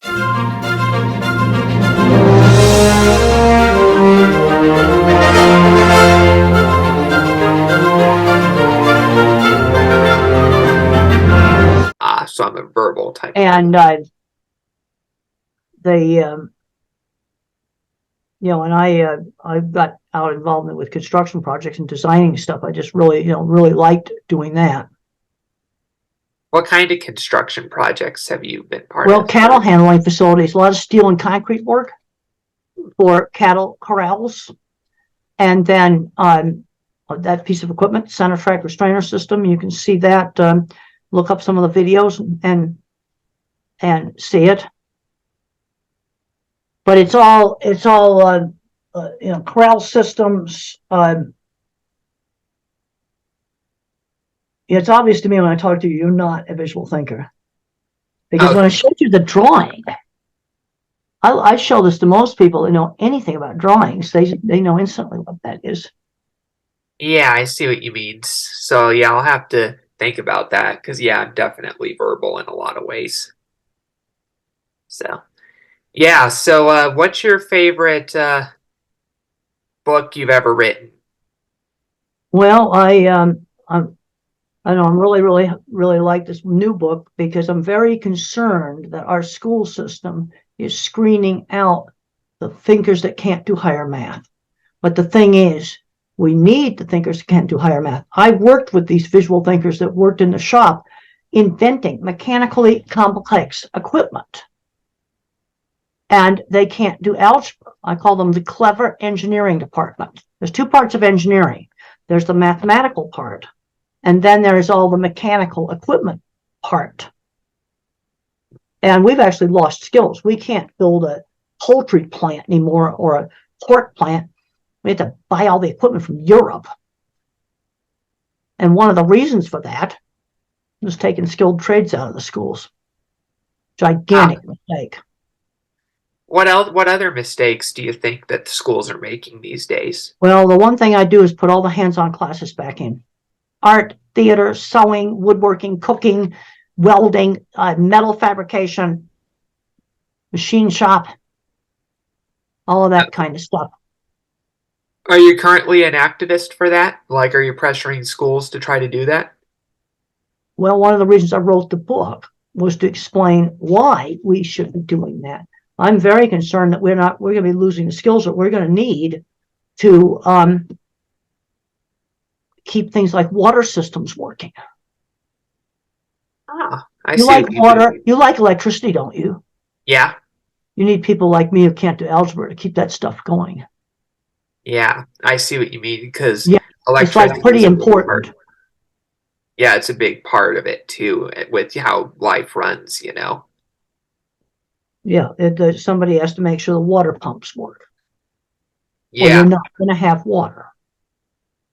So I'm a verbal type. And and I got out involvement with construction projects and designing stuff. I just really, really liked doing that. What kind of construction projects have you been part Well, of? cattle handling facilities, a lot of steel and concrete work for cattle corrals. And then that piece of equipment, center track restrainer system, you can see that. Look up some of the videos and see it. But it's all corral systems. It's obvious to me when I talk to you, you're not a visual thinker, because when I showed you the drawing, I show this to most people who know anything about drawings. They know instantly what that is. Yeah, I see what you mean. So yeah, I'll have to think about that because yeah, I'm definitely verbal in a lot of ways. So yeah, so what's your favorite book you've ever written? Well, I know I'm really like this new book because I'm very concerned that our school system is screening out the thinkers that can't do higher math. But the thing is, we need the thinkers that can't do higher math. I worked with these visual thinkers that worked in the shop inventing mechanically complex equipment. And they can't do algebra. I call them the clever engineering department. There's two parts of engineering. There's the mathematical part, and then there's all the mechanical equipment part. And we've actually lost skills. We can't build a poultry plant anymore or a pork plant. We have to buy all the equipment from Europe. And one of the reasons for that was taking skilled trades out of the schools. Gigantic mistake. What other mistakes do you think that the schools are making these days? Well, the one thing I do is put all the hands-on classes back in. Art, theater, sewing, woodworking, cooking, welding, metal fabrication, machine shop, all of that kind of stuff. Are you currently an activist for that? Like, are you pressuring schools to try to do that? Well, one of the reasons I wrote the book was to explain why we should be doing that. I'm very concerned that we're going to be losing the skills that we're going to need to keep things like water systems working. I You see. like water, you like electricity, don't you? Yeah. You need people like me who can't do algebra to keep that stuff going. Yeah, I see what you mean because Yeah, it's like electricity pretty is a big important. part. Yeah, it's a big part of it too, with how life runs, Yeah, somebody has to make sure the water pumps work, or Yeah, you're not going to have water.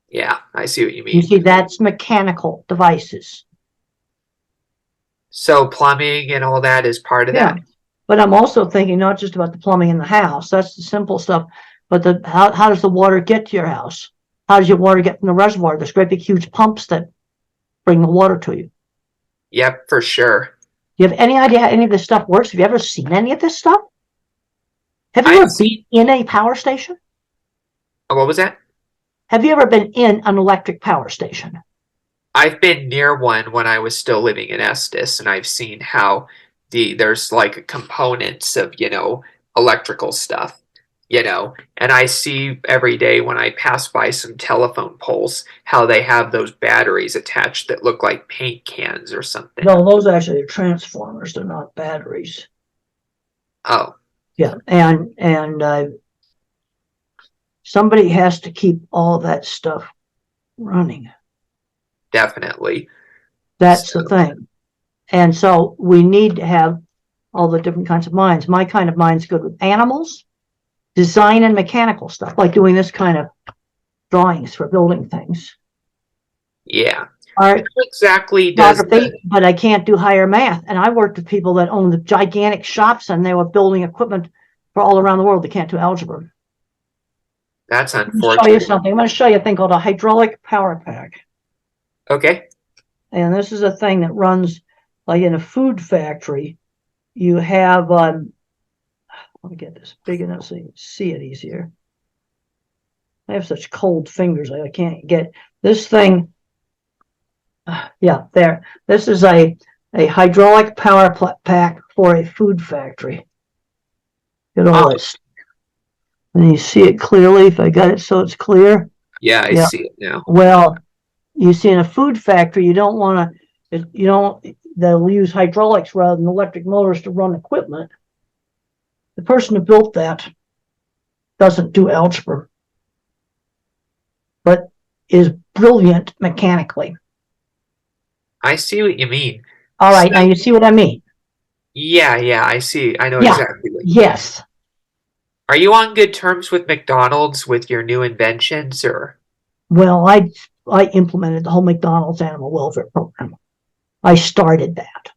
yeah, I see what you You mean. see, that's mechanical devices. So plumbing and all that is part of Yeah, that. but I'm also thinking not just about the plumbing in the house. That's the simple stuff. But how does the water get to your house? How does your water get from the reservoir? There's great big huge pumps that bring the water to you. Yep, for sure. Do you have any idea how any of this stuff works? Have you ever seen any of this stuff? Have you I've ever been seen. in a power station? What was that? Have you ever been in an electric power station? I've been near one when I was still living in Estes, and I've seen how there's like components of electrical stuff, and I see every day when I pass by some telephone poles how they have those batteries attached that look like paint cans or something. No, those actually are transformers. They're not batteries. Oh, Yeah, and somebody has to keep all of that stuff running. definitely. That's So, the thing. And so we need to have all the different kinds of minds. My kind of mind's good with animals, design and mechanical stuff, like doing this kind of drawings for building things. yeah. Art, How exactly does photography, but I can't do higher math. And I worked with people that own the gigantic shops and they were building equipment for all around the world. They can't do algebra. that's Let me show you unfortunate. something. I'm going to show you a thing called a hydraulic power pack. Okay. And this is a thing that runs like in a food factory. you have, let me get this big enough so you can see it easier. I have such cold fingers, I can't get this thing. Yeah, there. This is a hydraulic power pack for a food factory. Get Oh, all this. And you see it clearly if I got it so it's clear. yeah, I Yeah. see it now. Well, you see in a food factory, you don't want to, you don't, they'll use hydraulics rather than electric motors to run equipment. The person who built that doesn't do algebra, but is brilliant mechanically. I see what you mean. All So, right, now you see what I mean. yeah, yeah, I see. I know Yeah, exactly what you mean. yes. Are you on good terms with McDonald's with your new inventions, or? Well, I implemented the whole McDonald's animal welfare program. I started that.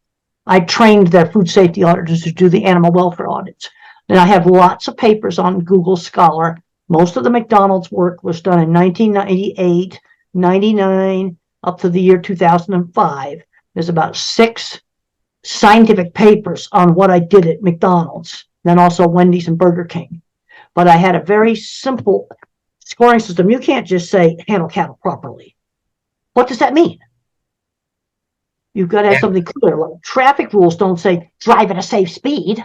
I trained their food safety auditors to do the animal welfare audits. And I have lots of papers on Google Scholar. Most of the McDonald's work was done in 1998, 99, up to the year 2005. There's about 6 scientific papers on what I did at McDonald's, then also Wendy's and Burger King. But I had a very simple scoring system. You can't just say handle cattle properly. What does that mean? You've got to have Yeah, something clear. Like traffic rules don't say drive at a safe speed.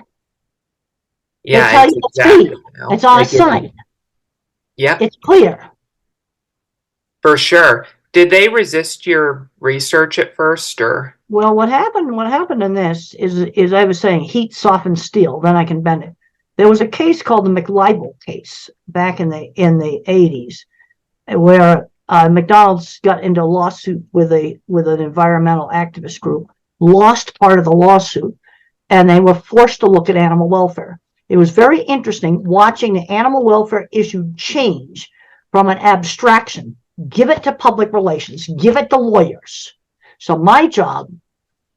They yeah, tell it's you the speed. exactly, It's on a they give you, sign. yeah, It's clear. for sure. Did they resist your research at first, or? Well, what happened in this is I was saying heat softens steel, then I can bend it. There was a case called the McLibel case back in the 80s where McDonald's got into a lawsuit with an environmental activist group, lost part of the lawsuit, and they were forced to look at animal welfare. It was very interesting watching the animal welfare issue change from an abstraction, give it to public relations, give it to lawyers. So my job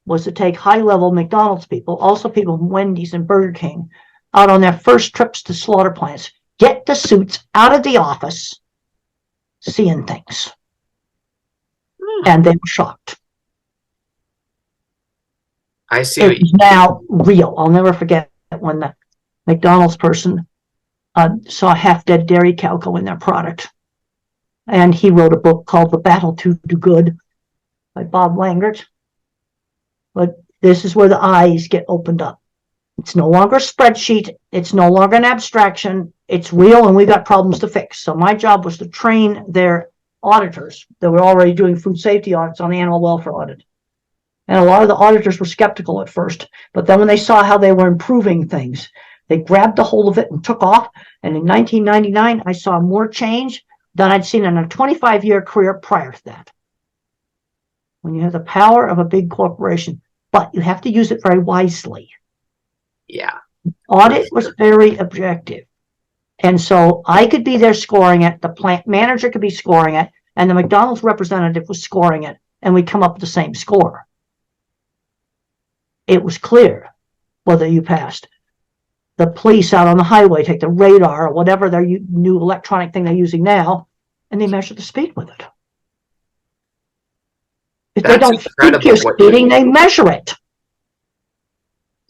was to take high-level McDonald's people, also people from Wendy's and Burger King, out on their first trips to slaughter plants, get the suits out of the office, seeing things. Hmm, And they were shocked. I see It what you is mean. now real. I'll never forget when the McDonald's person saw half-dead dairy cow go in their product. And he wrote a book called The Battle to Do Good by Bob Langert. But this is where the eyes get opened up. It's no longer a spreadsheet. It's no longer an abstraction. It's real, and we got problems to fix. So my job was to train their auditors that were already doing food safety audits on the animal welfare audit. And a lot of the auditors were skeptical at first, but then when they saw how they were improving things, they grabbed a hold of it and took off. And in 1999, I saw more change than I'd seen in a 25-year career prior to that. When you have the power of a big corporation, but you have to use it very wisely. Yeah, for Audit was sure. very objective. And so I could be there scoring it, the plant manager could be scoring it, and the McDonald's representative was scoring it, and we'd come up with the same score. It was clear whether you passed. The police out on the highway take the radar or whatever their new electronic thing they're using now, and they measure the speed with it. If they That's don't think you're incredible what you, speeding, they measure it.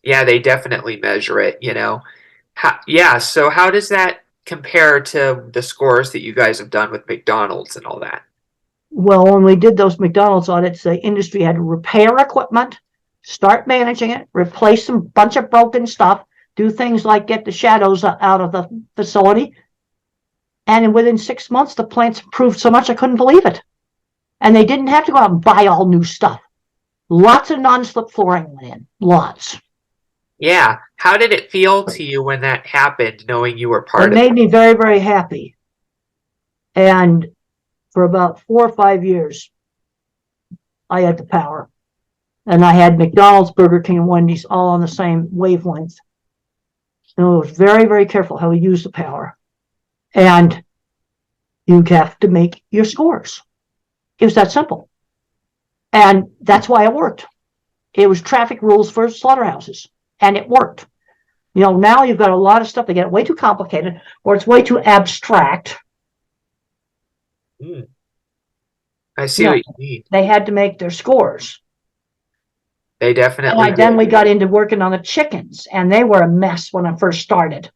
yeah, they definitely measure it, yeah, so how does that compare to the scores that you guys have done with McDonald's and all that? Well, when we did those McDonald's audits, the industry had to repair equipment, start managing it, replace some bunch of broken stuff, do things like get the shadows out of the facility. And within 6 months, the plants improved so much I couldn't believe it. And they didn't have to go out and buy all new stuff. Lots of non-slip flooring went in, lots. Yeah, how did it feel to you when that happened, knowing you were It part of made it? me very, very happy. And for about 4 or 5 years, I had the power. And I had McDonald's, Burger King, and Wendy's all on the same wavelength. So I was very, very careful how we use the power. And you have to make your scores. It was that simple. And that's why it worked. It was traffic rules for slaughterhouses. And it worked. Now you've got a lot of stuff that get way too complicated or it's way too abstract. Hmm, I see No, what you mean. they had to make their scores. They definitely Then do. we got into working on the chickens, and they were a mess when I first started.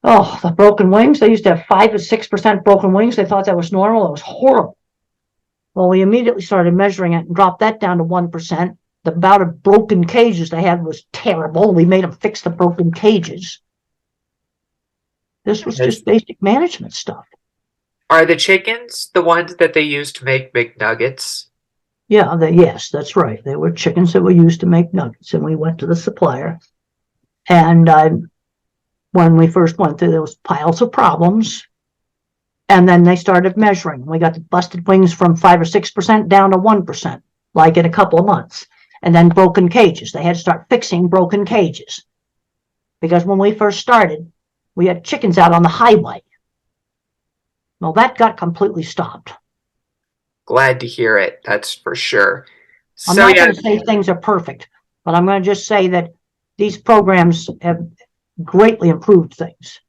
Oh, the broken wings. They used to have 5 to 6% broken wings. They thought that was normal. It was horrible. Well, we immediately started measuring it and dropped that down to 1%. The amount of broken cages they had was terrible. We made them fix the broken cages. This was just basic management stuff. Are the chickens the ones that they use to make McNuggets? Yeah, yes, that's right. They were chickens that were used to make nuggets, and we went to the supplier. And when we first went through, there was piles of problems. And then they started measuring. We got the busted wings from 5 or 6% down to 1%, like in a couple of months. And then broken cages. They had to start fixing broken cages. Because when we first started, we had chickens out on the highway. Well, that got completely stopped. Glad to hear it. That's for sure. I'm So not yeah, going to say things are perfect, but I'm going to just say that these programs have greatly improved things.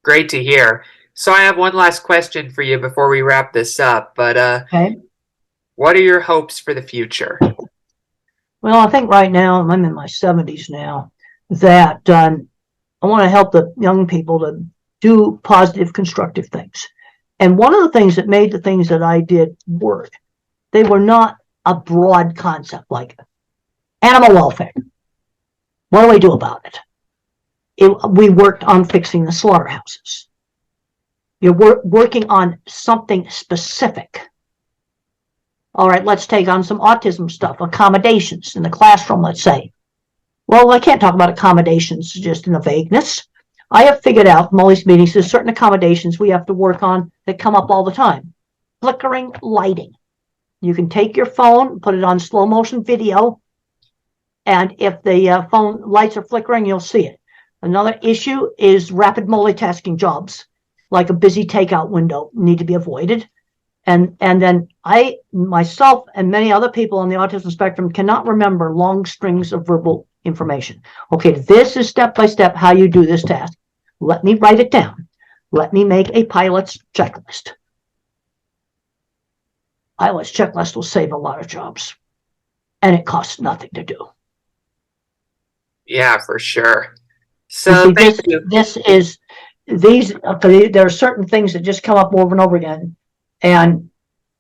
great to hear. So I have one last question for you before we wrap this up. But Okay. what are your hopes for the future? Well, I think right now, I'm in my 70s now, that I want to help the young people to do positive, constructive things. And one of the things that made the things that I did work, they were not a broad concept like animal welfare. What do we do about it? We worked on fixing the slaughterhouses. You're working on something specific. All right, let's take on some autism stuff, accommodations in the classroom, let's say. Well, I can't talk about accommodations just in the vagueness. I have figured out from all these meetings there's certain accommodations we have to work on that come up all the time. Flickering lighting. You can take your phone, put it on slow motion video, and if the phone lights are flickering, you'll see it. Another issue is rapid multitasking jobs, like a busy takeout window, need to be avoided. And then I, myself, and many other people on the autism spectrum cannot remember long strings of verbal information. Okay, this is step by step how you do this task. Let me write it down. Let me make a pilot's checklist. Pilot's checklist will save a lot of jobs, and it costs nothing to do. Yeah, for sure. You So see, thank you. there are certain things that just come up over and over again, and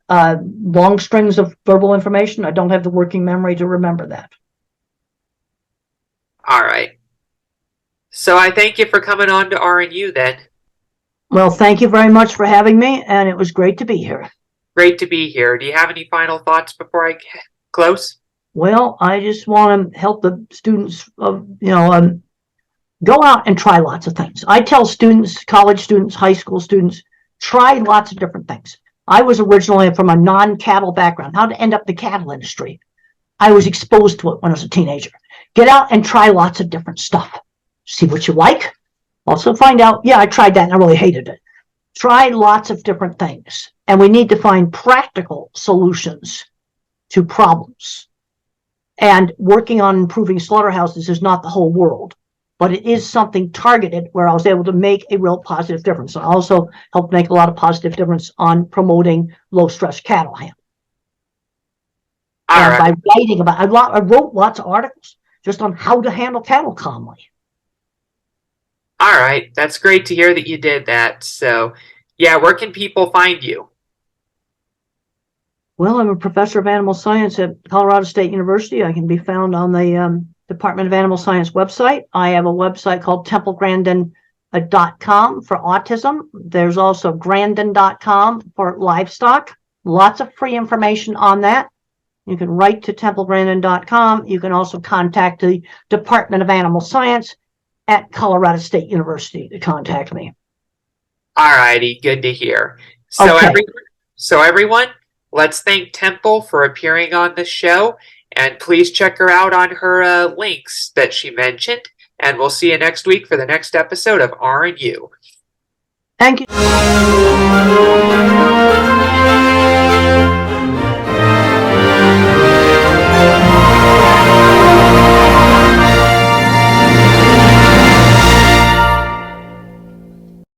long strings of verbal information, I don't have the working memory to remember that. All right. So I thank you for coming on to RNU then. Well, thank you very much for having me, and it was great to be here. Great to be here. Do you have any final thoughts before I close? Well, I just want to help the students go out and try lots of things. I tell students, college students, high school students, try lots of different things. I was originally from a non-cattle background. How to end up in the cattle industry? I was exposed to it when I was a teenager. Get out and try lots of different stuff. See what you like. Also find out, yeah, I tried that and I really hated it. Try lots of different things. And we need to find practical solutions to problems. And working on improving slaughterhouses is not the whole world, but it is something targeted where I was able to make a real positive difference. I also helped make a lot of positive difference on promoting low-stress cattle handling. All And right. by writing about, I wrote lots of articles just on how to handle cattle calmly. All right. That's great to hear that you did that. So, yeah, where can people find you? Well, I'm a professor of animal science at Colorado State University. I can be found on the Department of Animal Science website. I have a website called templegrandin.com for autism. There's also grandin.com for livestock. Lots of free information on that. You can write to templegrandin.com. You can also contact the Department of Animal Science at Colorado State University to contact me. All righty. Good to hear. So, Okay. everyone, let's thank Temple for appearing on the show. And please check her out on her links that she mentioned. And we'll see you next week for the next episode of R&U. Thank you.